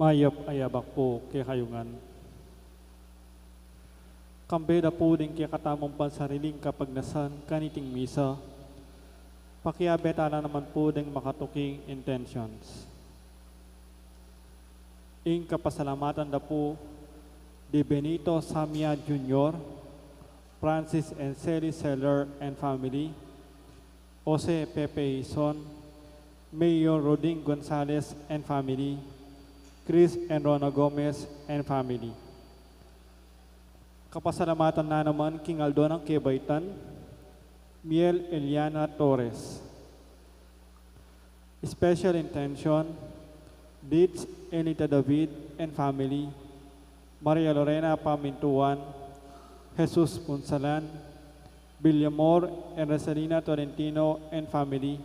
Mayap ayabak po kay kayungan. Kambeda po din kay katamong pansariling kapag nasan kaniting misa. Pakiabetala naman po din makatuking intentions. Ing kapasalamatan na po de Benito Samia Jr., Francis and Sally Seller and family, Jose Pepe Ison, Mayor Roding Gonzalez and family, Chris and Rona Gomez and family. Kapasalamatan na naman King Aldo ng Kebaytan, Miel Eliana Torres. Special intention, Ditz Enita David and family, Maria Lorena Pamintuan, Jesus Punsalan, Villamor and Rosalina Tolentino and family,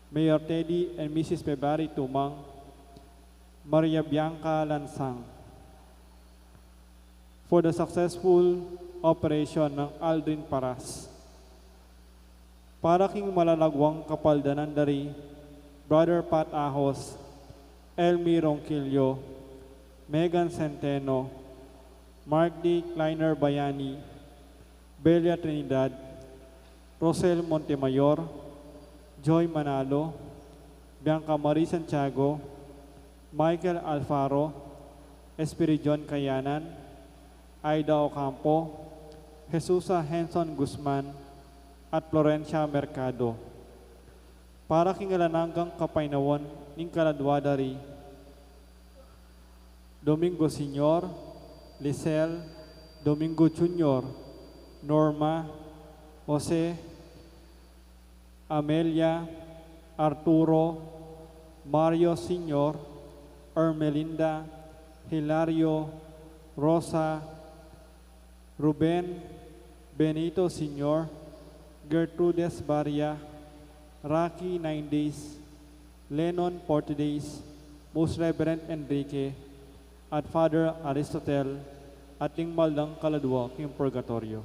Mayor Teddy and Mrs. Pebari Tumang, Maria Bianca Lansang. For the successful operation ng Aldrin Paras. Para king malalagwang kapaldanan dari, Brother Pat Ahos, Elmi Ronquillo, Megan Centeno, Mark D. Kleiner Bayani, Belia Trinidad, Rosel Montemayor, Joy Manalo, Bianca Marie Santiago, Michael Alfaro, Espiridion Kayanan, Aida Ocampo, Jesusa Henson Guzman, at Florencia Mercado. Para kingalananggang kapainawan ng kaladwadari, Domingo Senior, Lisel, Domingo Junior, Norma, Jose, Amelia, Arturo, Mario Senior, Ermelinda, Hilario, Rosa, Ruben, Benito Senior, Gertrudes Baria, Rocky 9 Days, Lennon 40 Days, Most Reverend Enrique, at Father Aristotle, at Ting Maldang Kaladwa, King Purgatorio.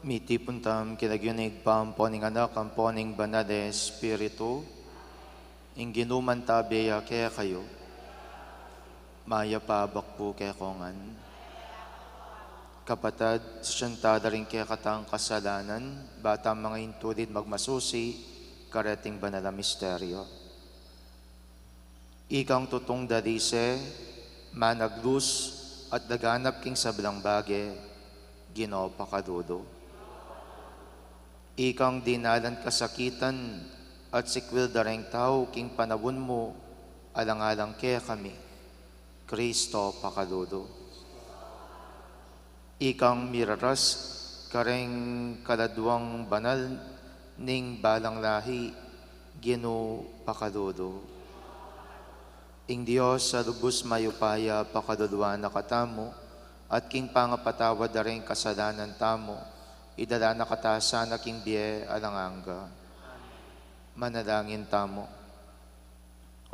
Miti puntam kinagyunig pamponing anak ang poning banal na Espiritu, ing ginuman tabiya kaya kayo, maya pabak po kaya kongan. Kapatad, siyantada rin kaya katang kasalanan, bata mga intulid magmasusi, kareting banal na misteryo. Ikang tutong darise, managlus at naganap king sablang bage, Ginoo pakadudo. Ikang dinalan kasakitan at sikwil dareng tao king panabon mo, alang-alang kaya kami, Kristo pakadudo. Ikang miraras kareng kaladwang banal ning balang lahi, Ginoo pakadudo. Ing Diyos sa lubos mayupaya pakadudwa na katamo, at king pangapatawad dareng kasalanan tamo, idala na katasan na king biye alanganga. Manalangin tamo.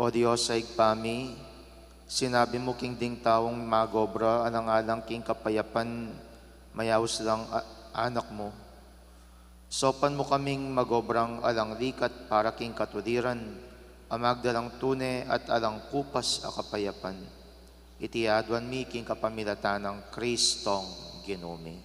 O Diyos sa igpami, Sinabi mo king ding taong magobra, alang-alang king kapayapan, mayaos lang anak mo. Sopan mo kaming magobrang alang likat para king katuliran, amagdalang tune at alang kupas a kapayapan. Itiadwan mi king kapamilatan ng Kristong Ginome.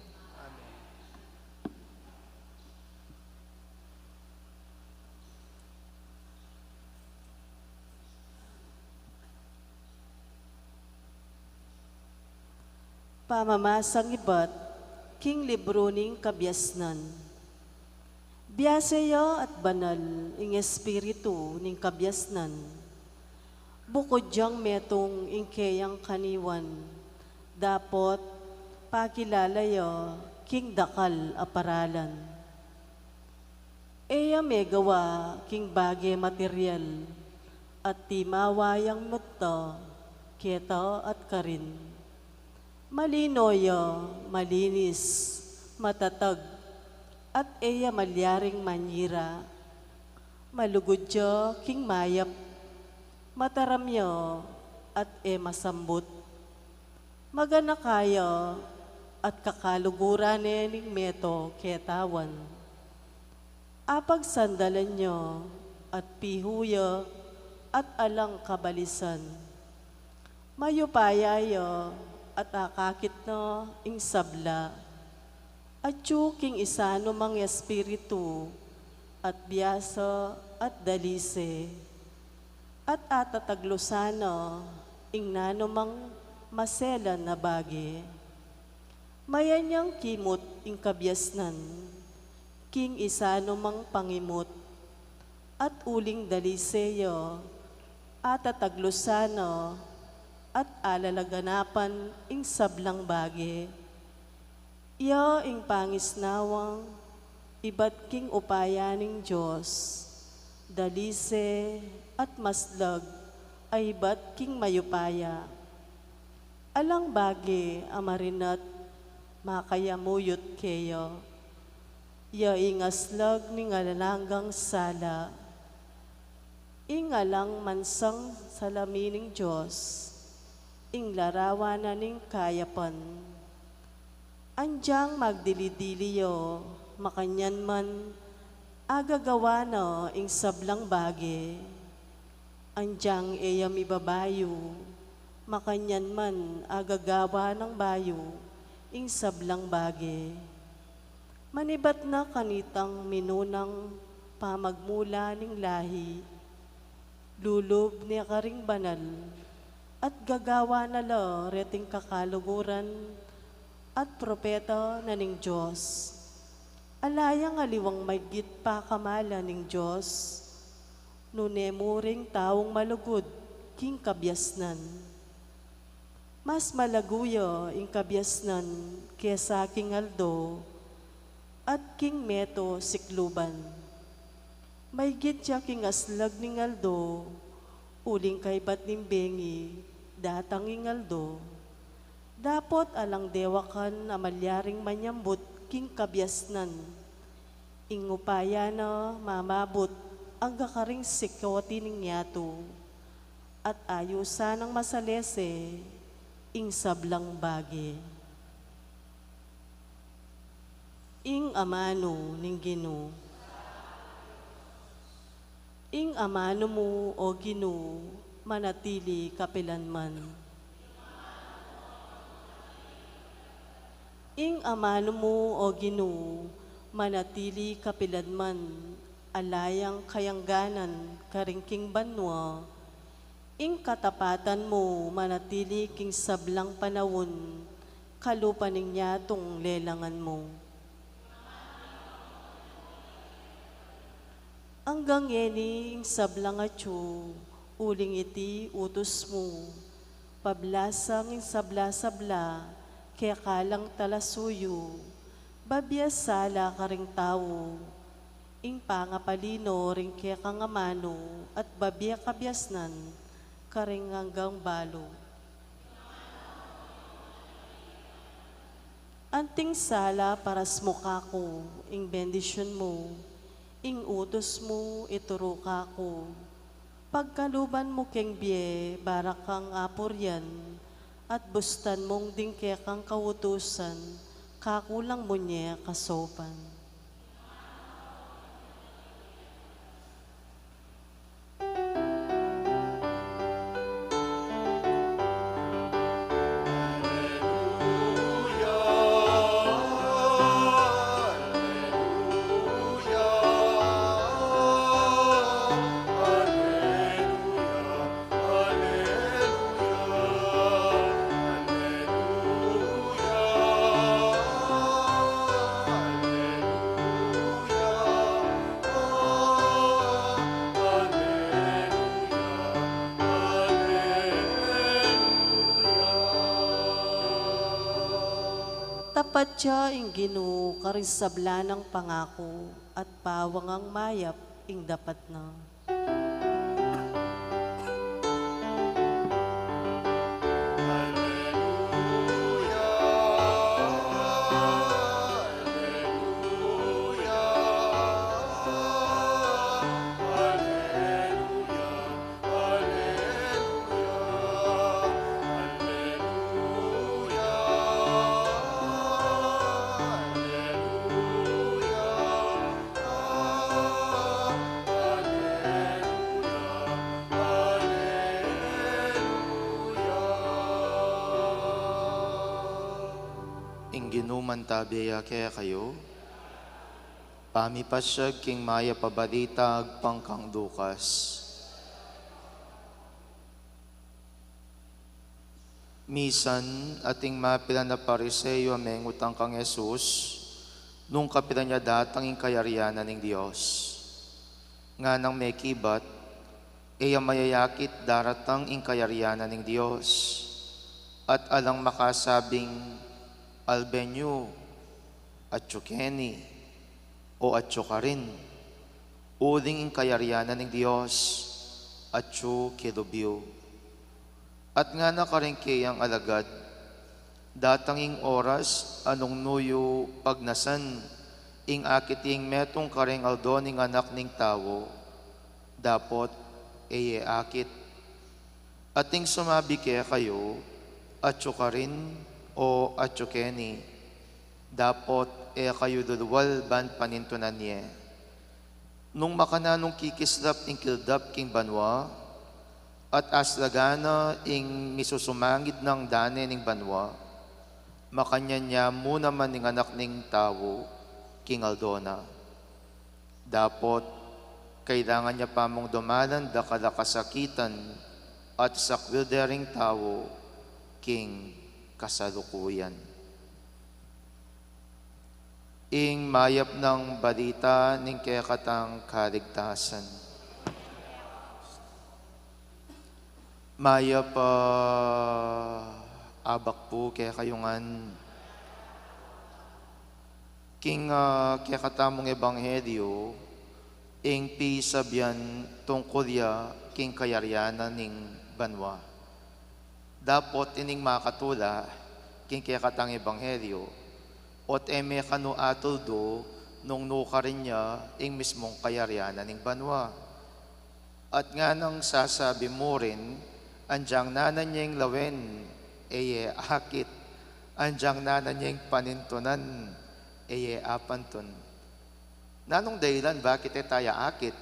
Pamamasang iba't king libro ning kabyasnan. Biyasayo at banal ing espiritu ning kabyasnan. Bukod diyang metong ingkeyang kaniwan, dapot pakilalayo king dakal aparalan. Eya megawa king bagay material at timawayang mutta, keto at karin. Malinoyo, malinis, matatag, at eya malyaring manyira. Malugudyo king mayap, mataramyo, at masambut. Magana kayo, at kakaluguran ning meto ketawan. Apag sandalan nyo, at pihuyo, at alang kabalisan. Mayupayayo, at akakit no ing sabla, at king isano mang espiritu, at biyaso at dalise, at atataglosano ing nanomang maselan na bagi. Mayanyang kimot ing kabyasnan, king isano mang pangimot, at uling daliseyo, atataglosano, at alalaganapan ing sablang bagi. Iyo ing pangisnawang, iba't king upayaning Diyos, dalise at masdag ay iba't king mayupaya. Alang bagi amarinat makayamuyot keyo, iyo ingaslag ning alalanggang sala, ingalang mansang salamining Diyos, ing larawan na ning kayapan. Andyang magdilidiliyo, makanyan man, agagawa no ing sablang bagi. Andyang eyam ibabayo, makanyan man, agagawa ng bayo, ing sablang bagi. Manibat na kanitang minunang pamagmula ning lahi, lulob niya karing banal, at gagawa na lo reting kakaluguran at propeta na ning Diyos. Alayang aliwang maygit pa kamala ning Diyos, nunemuring taong malugod king kabyasnan. Mas malaguyo ing kabyasnan kesa king Aldo at king Meto Sikluban. Maygit siya king aslag ning Aldo, uling kay bat ning bengi, datang ingaldo. Dapot alang dewakan na malyaring manyambut king kabyasnan. Ingupaya na mamabot ang gakaring sikawati ning yato. At ayusan ng masalese ing sablang bagi. Ing amano ning Ginoo. Ing amano mo o Ginoo, manatili kapilanman. Ing amano mo o Ginoo, manatili kapilanman, alayang kayangganan karingking banwa. Ing katapatan mo, manatili king sablang panawon, kalupaning nyatong lelangan mo. Anggang yening sablang atyo, uling iti utos mo, pablasang ing sabla-sabla, kaya kalang talasuyo, babiasala ka ring tao, ing pangapalino ring kaya kangamano, at babia kabyasnan, karing hanggang balo. Anting sala paras mukha ko, ing bendisyon mo, ing utos mo ituro ka ko, Pagkaluban mo keng biye, barak kang apuryan, at bustan mong dingke kang kawutusan, kakulang mo niya kasopan. Tapat siya ing Ginoo karisabla ng pangako at pawang ang mayap ing dapat na. Ginuman tabiya kaya kayo, pamipasyag king maya pabalitag pangkang dukas. Misan ating mapila na pariseyo amengutang kang Jesus, nung kapila niya datang ing kayarianan ng Diyos. Nga nang may kibat, iya mayayakit daratang ing kayarianan ng Diyos, at alang makasabing albenyo, atsukeni, o atsukarin, uling ing kayarianan ng Diyos, atsu kilubyo. At nga nakarengke ang alagad, datanging oras, anong nuyo pagnasan, ing akiting metong kareng aldo ning anak ning tawo, dapot eye akit. Ating sumabi kaya kayo, atsukarin, o atsukeni, dapot kayo dulwal ban panintunan niya. Nung makananong kikislap ing kildap king banwa, at aslagana ing misusumangid ng dane ning banwa, makanya niya muna man ning anak ning tawo, king Aldona. Dapot, kailangan niya pa mong dumalan da kalakasakitan at sakwildering tawo, king kasalukuyan. Ing mayap ng balita ning kekatang kaligtasan. Mayap abak po kaya kayungan. King kekatamong ebanghelyo, ing pisabyan tungkol ya king kayaryanan ning banwa. Dapot ining makatula, king kekatang ebanghelyo, ot eme kanu atuldo, nung nuka rin niya, ing mismong kayaryanan ning banwa. At nga nang sasabi mo rin, anjang nanan niyang lawen, eye akit, anjang nanan niyang panintunan, eye apanton. Nanong dahilan, bakit tayo akit?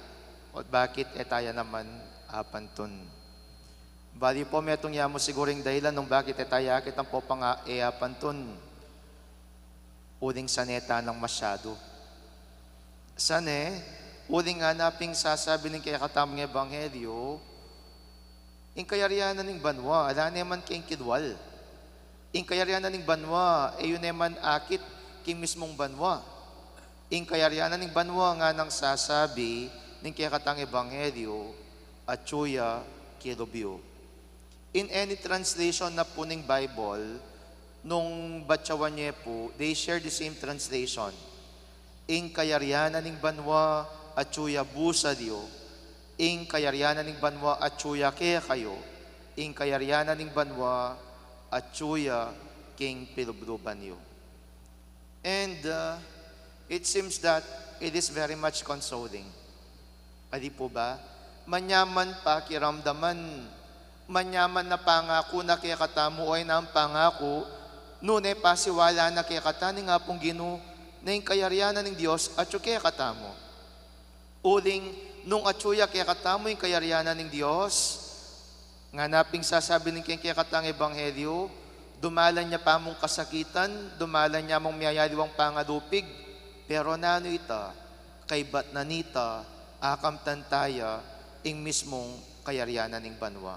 O bakit tayo naman apanton? Bali po, metong yamo siguring dahilan nung bakit tayo akit ang po pang apanton. Uling saneta ng masyado. Sane, uling hanaping sasabi ng kaya katamang ebanghelyo, ing kayaryanan ng banwa, ala naman king kidwal. Ing kayaryanan ng banwa, yun naman akit king mismong banwa. Ing kayaryanan ng banwa nga nang sasabi ng kaya katang ebanghelyo, atsuya kilobyo. In any translation na po ng Bible, nung batsawan niya po, they share the same translation. Ing kayaryanan ng banwa, atsuya busadyo. Ing kayaryanan ng banwa, atsuya kaya kayo. Ing kayaryanan ng banwa, atsuya king pilubluban yo. And it seems that it is very much consoling. Adi po ba? manyaman pakiramdaman, manyaman na pangako na kaya katamo ay na ang pangako, nune pasiwala na kaya katani nga pong Ginoo, na yung kayaryanan ng Diyos at yung kaya katamo. Uling, nung atsuya kaya katamo yung kayaryanan ng Diyos, nga naping sasabi ng kaya katang ebanghelyo, dumalan niya pa mong kasakitan, dumalan niya mong miyayaliwang pangadupig, pero nano ita, kay bat na nita, akamtan taya, ing mismong kayaryanan ng banwa.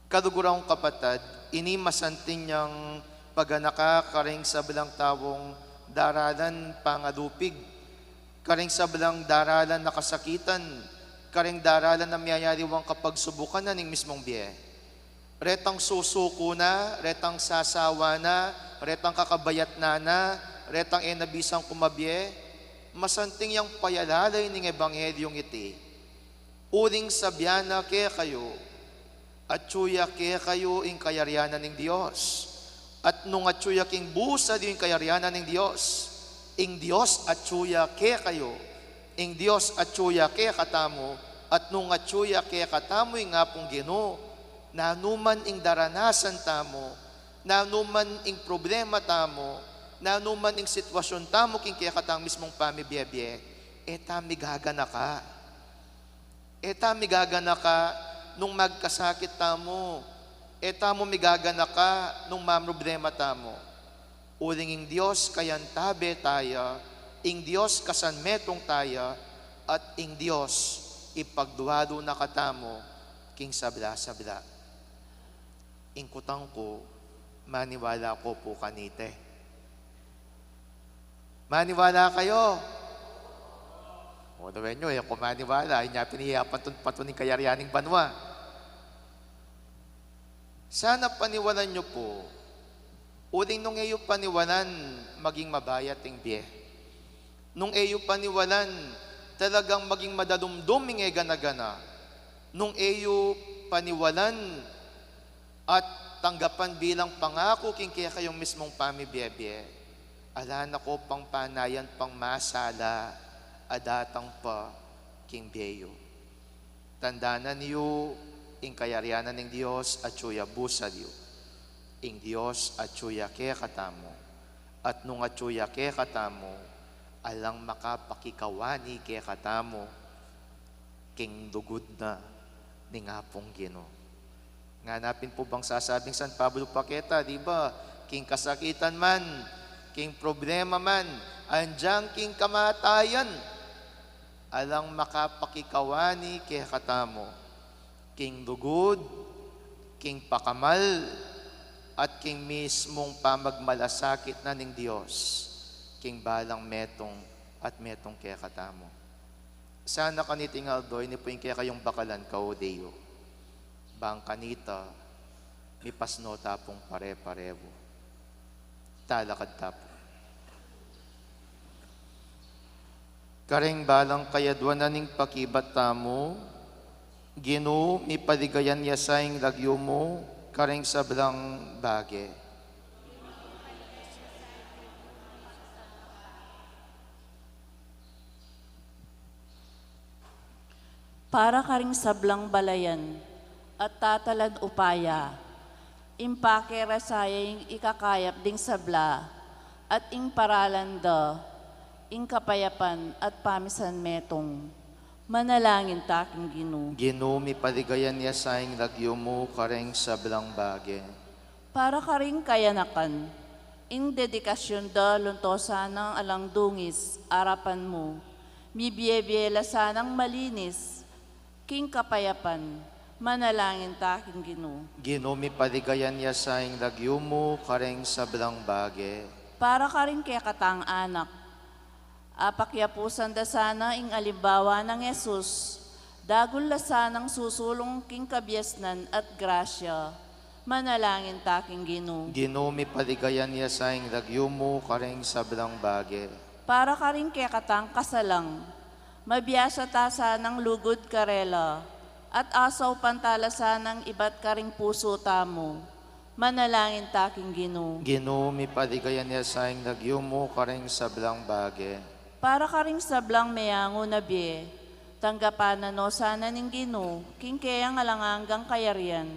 Kadugurang kapatid, ini masanting niyang paganaka karing sa bilang tawong daralan pangadupig, karing sa bilang daralan na kasakitan, karing daralan na miyayariwang kapag subukan na ning mismong biye. Retang susuko na, retang sasawa na, retang kakabayat na, retang enabisang kumabye, masanting yang payalalay ning ebanghelyong iti. Uling sabyana kaya kayo, at tsuya kaya kayo ing kayaryanan ng Diyos. At nung at tsuya king busa yung kayaryanan ng Diyos, ing Diyos at tsuya kaya kayo, ing Diyos at tsuya kaya katamo, at nung at tsuya kaya katamo yung nga pong Ginoo, na numan ing daranasan tamo, na numan ing problema tamo, na numan ing sitwasyon tamo king kaya katang mismong pamibiyebye, eta migagana ka. Eta migagana ka nung magkasakit tamo. Eta mo migagana ka nung mamroblema tamo. Uling ing Diyos kayan tabe taya, ing Diyos kasanmetong taya, at ing Diyos ipagduwado na katamo king sabla-sabla. Ing kutang ko, maniwala ko po kanite. Maniwala kayo. O dawen nyo, kung maniwala, inya pinihiyapan patuning kayaryaning banwa. Sana paniwalan nyo po, uling nung eyo paniwalan, maging mabayat ing biye. Nung eyo paniwalan, talagang maging madadumdum ing gana-gana. Nung eyo paniwalan, at tanggapan bilang pangako king kaya kayong mismong pamibiyebye, ala na ko pang panayan pang masala, adatang pa king biyeyo. Tandanan niyo, ing kayaryanan ng Diyos at tsuya busa diyo. Ing Diyos at tsuya kaya katamo. At nung at tsuya kaya katamo, alang makapakikawani kaya katamo, king dugod na ni nga pong Ginoo. Nganapin po bang sasabing San Pablo Paqueta, di ba? King kasakitan man, king problema man, andyang king kamatayan, alang makapakikawani kaya katamo, king dugod, king pakamal, at king mismong pamagmalasakit na ning Diyos, king balang metong at metong kaya katamo. Sana kanitingal doy, ni po yung kaya kayong bakalan kao Deo. Bang kanita, mi pasno tapong pare-parevo. Talakad tapo. Karing balang kayadwan na ning pakibat tamo, Ginoo, mi paligayan yasaing lagyo mo, karing sablang bage. Para karing sablang balayan, at tatalad upaya, impake rasayang ikakayap ding sabla, at ing paralanda, ing kapayapan at pamisan metong, manalangin taking Ginoo. Ginoo, mi paligayan yasaing lagyo mo, karing sablang bage. Para karing kayanakan, ing dedikasyon da luntosan ng alang dungis, arapan mo, mibiyebiyela sanang malinis, king kapayapan, manalangin taking Ginoo. Ginoo, mi paligayan yasaing lagyo mo, karing sablang bage. Para karing kaya katang anak, apakyapusan da sana ing alimbawa ng Yesus, dagul la sanang susulong king kabyasnan at grasya, manalangin taking Ginoo. Ginoo, mi paligayan yasaing lagyo mo, karing sablang bage. Para karing kaya katang kasalang, mabiyasa tasa ng lugod karela, at asaw pantalasa ng iba't karing puso tamo, manalangin taking Ginoo. Ginoo, mi paligayan yasaing lagyo mo, karing sablang bage. Para karing sablang mayango na biye, Tanggapan no sana ning Ginoo, king kayang alanganggang kayarian.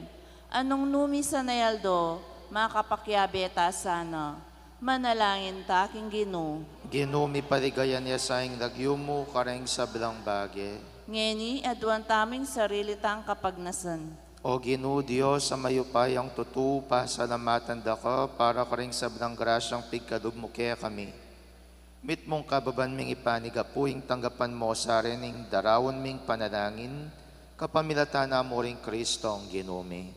Anong numi sa nayaldo, makapakyabeta sana. Manalangin ta king Ginoo. Ginumi paligayan niya sa ing lagyumo kareng sa bilang bage. Ngeni adwan taming sarili tang kapagnasan. O Ginoo Dios sa mayupay ang tutu pasalamatan da ka para kareng sa bilang grasyang pigkadug mo kaya kami. Mit mong kababan ming ipanigapuing tanggapan mo sa rening darawon ming panalangin, kapamilatan na mo ring Kristo ang ginumi.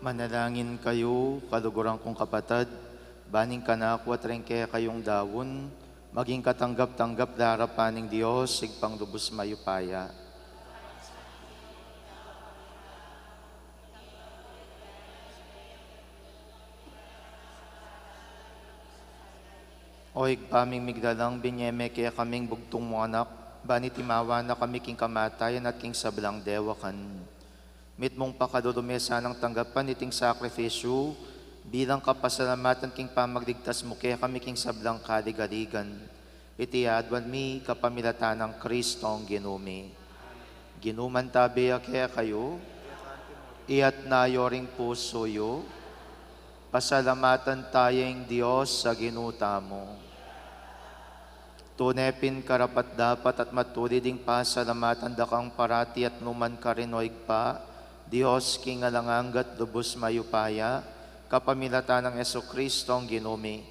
Manalangin kayo, kaluguran kong kapatid, baning kanako at rin kaya kayong dawon, maging katanggap-tanggap darapaning Diyos, sigpang lubos mayupaya. O igpaming migdalang binyeme kaya kaming bugtong mo anak, bani timawa na kami king kamatayan at king sablang dewakan. Mit mong pakadudumi sanang tanggapan iting sakripisyo, bilang kapasalamatan king pamagligtas mo kaya kami king sablang kaligaligan. Iti adwan mi kapamilatan ng Kristo ang ginumi. Ginuman tabi kaya kayo, iat na yoring puso yo, pasalamatan tayong Diyos sa ginuta mo. Tunepin karapat dapat at matuliding pasalamatan da kang parati at numan karinoig pa, Diyos king alanganggat lubos mayupaya, kapamilatan ng Yesu Kristo ang ginumi.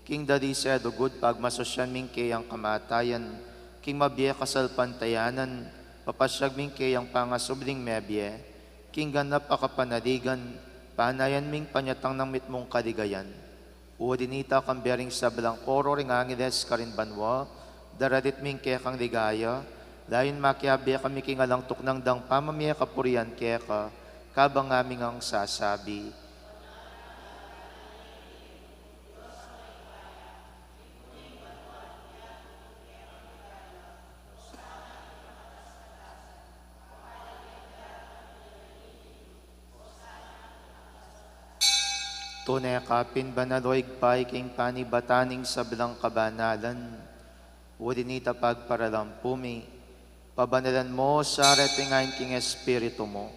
King dadi sa dugod pagmasosyan ming kayang kamatayan, king mabiya kasal pantayanan, papasyag ming kayang pangasubling mebye, king ganap akapanaligan, panayan ming panyatang ng mitmong kaligayan. Uwadinita kang bering sa belang koro ring angeles karin banwa, daradit ming kaya kang ligaya, layon makiabiya kami kingalang tuknang dang pamamiya kapurian kaya ka, kabang aming ang sasabi. Tunay kapin banaloig pay king panibataning sa bilang kabanalan, wadinita pagparalampumi, pabanalan mo sa retingain king Espiritu mo,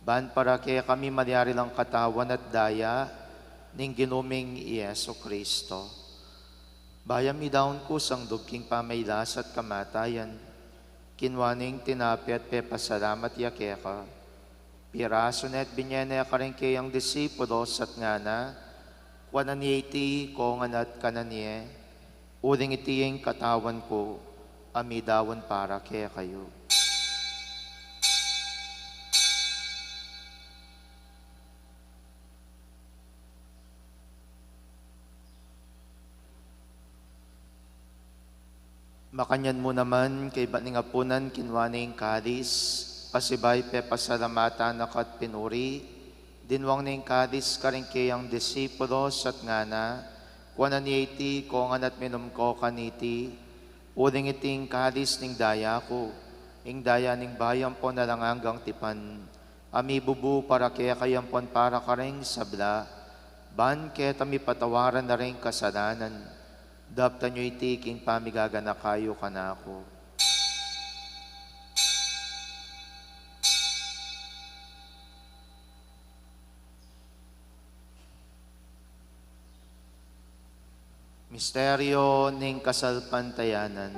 ban para kaya kami malyari lang katawan at daya, ning ginuming Yeso Kristo. Bayam idaon ko sang dubking pamaylas at kamatayan, kinwaning tinapi at pepasalamat yakeka, piraso net binyene akaring kayang disipulos at ngana, kwananieti ko nganat kananie, uling itiyeng katawan ko, amidawan para kaya kayo. Makanyan mo naman kay baning apunan kinwaning kadis, pasibay pe pasalamatan nakat pinuri, dinwang ning kadis karingkayang disipulos at ngana, kuwanan ni iti kongan at minum ko kaniti, uling iting kadis ning daya ko, ing daya ning bayang po na lang hanggang tipan, ami bubu para kaya kayampon para karing sabla, ban kaya tami patawaran na rin kasalanan, daptan nyo itiking pamigaga na kayo kanako. Misteryo ning kasalpantayanan.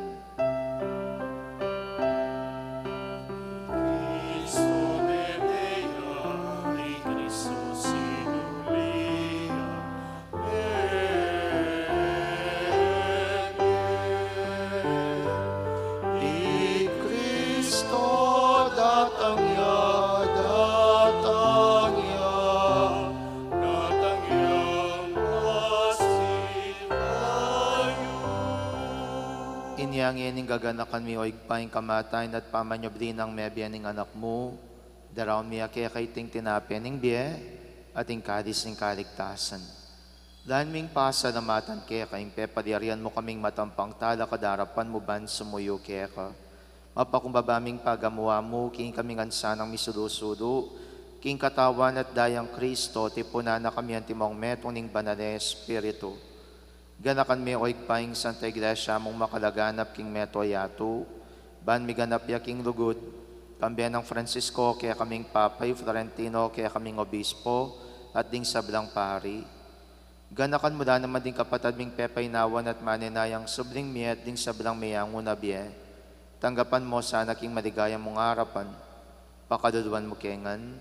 Inyangin ning gaganakan mi oig paing kamatayan at pamanyobdi ng mebya ning anak mo, daraw mi kaya kay ting tinapyan ning biye, at ing kadis ning kaligtasan. Dahil ming pasalamatan kaya kaing pepadirian mo kaming matampang tala kadarapan mo ban sumuyo kaya ka. Mapakumbabaming pagamuwa mo, king kaming ansanang misudo-sudo, king katawan at dayang Kristo, tipuna na kami ang timong metong ning banale Espiritu. Ganakan mi oig paing Santa Iglesia mong makalaganap king meto yato, ban mi ganap ya king lugod, kambiyan ng Francisco kaya kaming Papay Florentino kaya kaming Obispo at ding sablang pari. Ganakan mo na naman ding kapatad ming Pepay Nawan at maninayang subling mi at ding sablang miyango na biye. Tanggapan mo sana king maligayang mong harapan, pakaduluan mo kengan,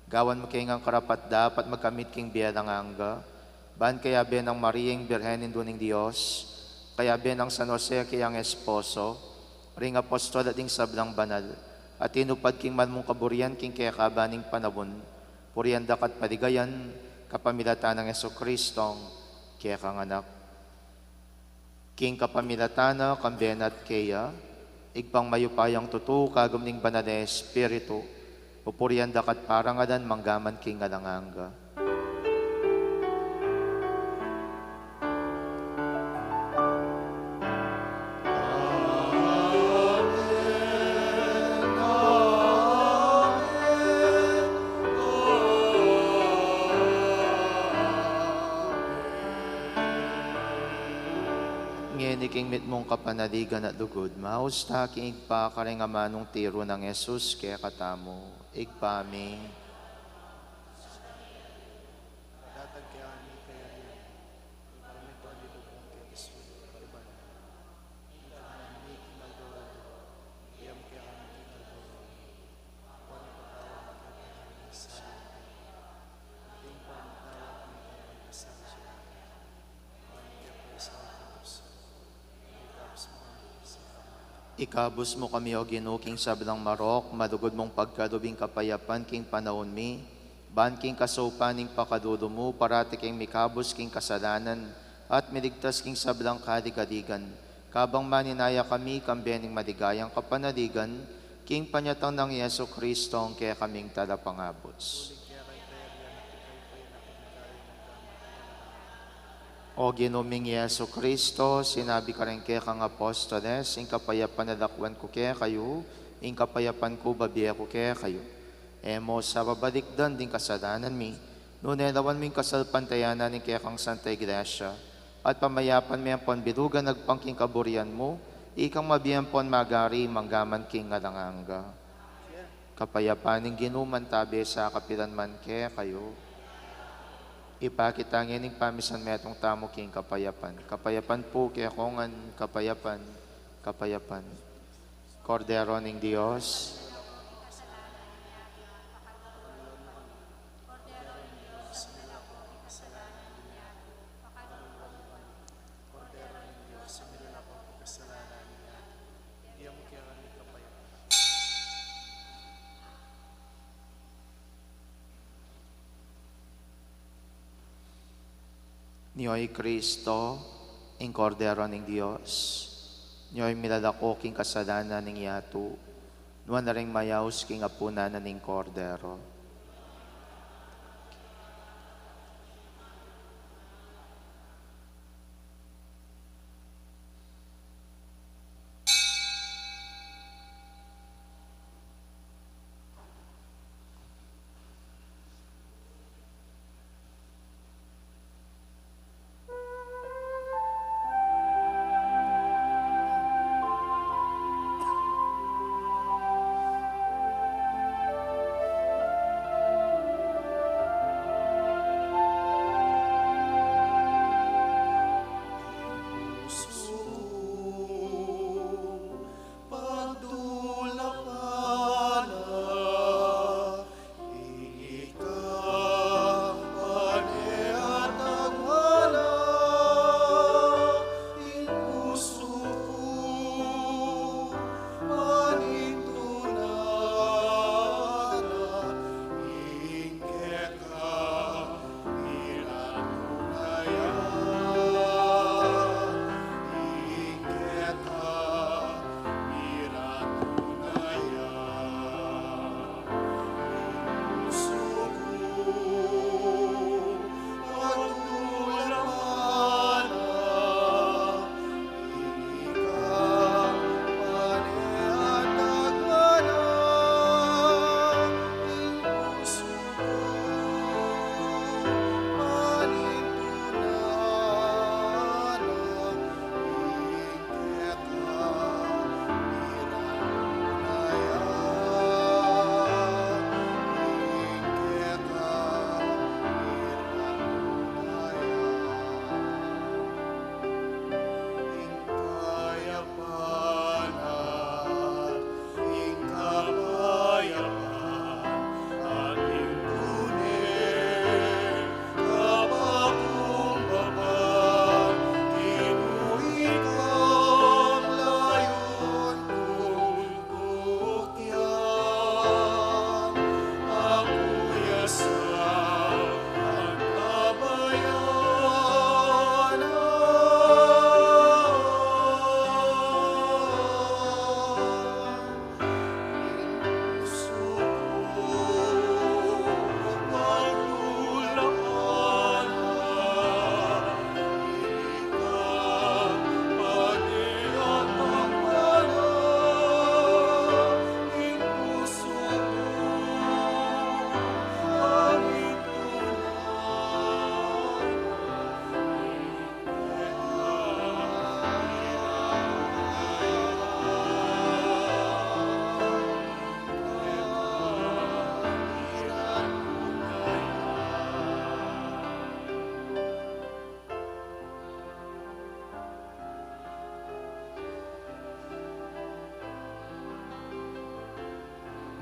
gawan mo kengang karapat dapat magkamit king biya ng angga, ban kaya ben ng Mariang Birhenin duning Diyos, kaya ben ng San Jose kayang esposo, ring apostol at ding sablang banal, at tinupad king man mong kaburian king kaya kabaning panabon, purian dakat paligayan, kapamilatan ng Yesu Kristong kaya kang anak. King kapamilatana, kamben at kaya, igpang mayupayang tutu, kagum ning banal na Espiritu, pupurian dakat parangadan manggaman king alanganga. King mit mong kapanaligan at lugod, mausta king igpa karing amanong tiro ng Jesus kaya katamo, igpaming. Ikabos mo kami o ginuking sablang marok, madugod mong pagkalubing kapayapan king panahon mi, ban king kasopaning pakadudo mo, parati king mikabos king kasalanan, at miligtas king sablang kaligaligan. Kabang maninaya kami, kambening maligayang kapanaligan, king panyatang ng Yesu Kristong kaya kaming talapangabots. O ginuming Yesu Kristo, sinabi ka rin kaya kang apostoles, ing kapayapan na dakwan ko kaya kayo, ing kapayapan ko babiya ko kaya kayo. Emo sa babalikdan din kasalanan mi, nunelawan ming kasalpantayanan ni kaya kang Santa Iglesia, at pamayapan mi ang ponbilugan nagpangking kaburian mo, ikang mabiyan pon magari manggaman king alanganga. Kapayapan ning ginuman tabi sa kapilan man kaya kayo, ipakitangin ng pamisan metong tamo king kapayapan. Kapayapan po kaya kongan, kapayapan, kapayapan. Kordero ng Diyos, Niyo'y Kristo, ing Kordero ng Diyos, Nyo'y milalako king kasalanan ning yato. Nuan na ring mayaos king apunan ning kordero.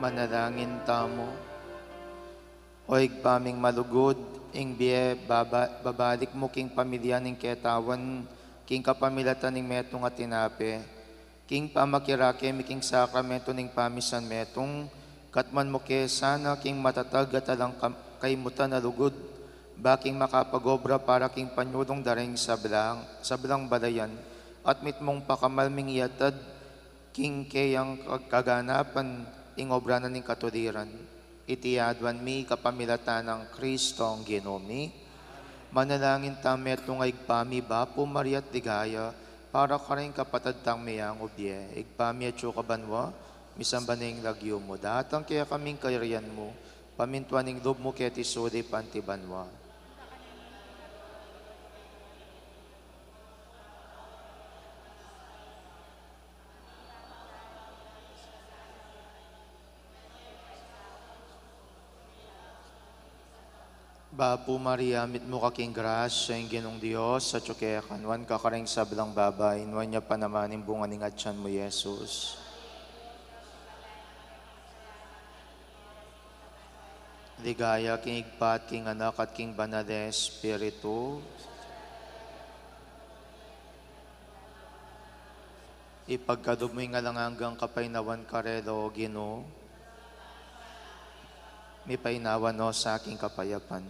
Manalangin tamo. O igpaming malugod, ing biye babalik mo king pamilya ning ketawan, king kapamilatan ning metong at tinape, king pamakirake mi king sakramento ning pamisan metong, katman mo ke sana king matatag at alang kaymutan na lugod, baking makapagobra para king panyudong daring sa belang balayan, at mitmong pakamalming iatad, king kayang kaganapan, ing obra na ning katuliran. Itiadwan mi kapamilatan ng Kristo ang Ginomi. Manalangin tamet nung igpami ba Maria at ligaya para ka rin kapatad tang miyang ubye. Igpami at kabanwa, misamba na yung lagyo mo. Datang kaya kaming kairian mo, pamintuan ng loob mo kaya tisode pantibanwa. Bapo Maria, mit mo kaking grasya yung ginong Diyos sa tsukekan, wan kakaring sablang babay, wan niya pa naman yung bunga ning atyan mo, Yesus. Ligaya king igpat, king anak at king banal na Espiritu. Ipagkadob mo yung alangangang kapaynawan karelo, Ginoo. May painawan no sa aking kapayapan.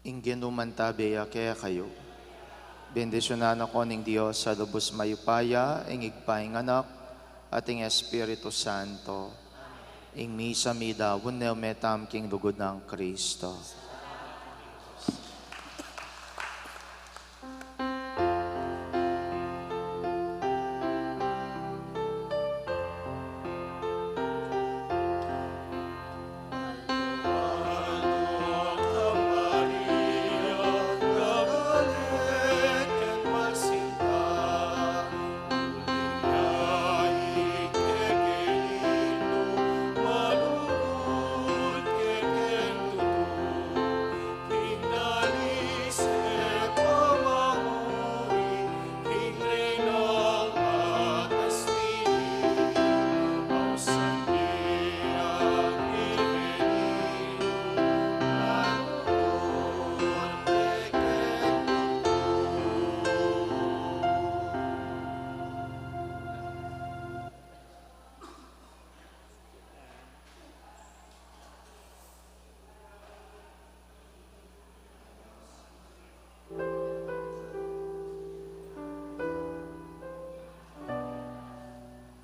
ing ginumantabeya kaya kayo. Bendisyonan ako ning Dios sa lubos mayupaya, ing igpaing anak, at ing Espiritu Santo. Ing misa mida, wunel metam king lugod ng Kristo.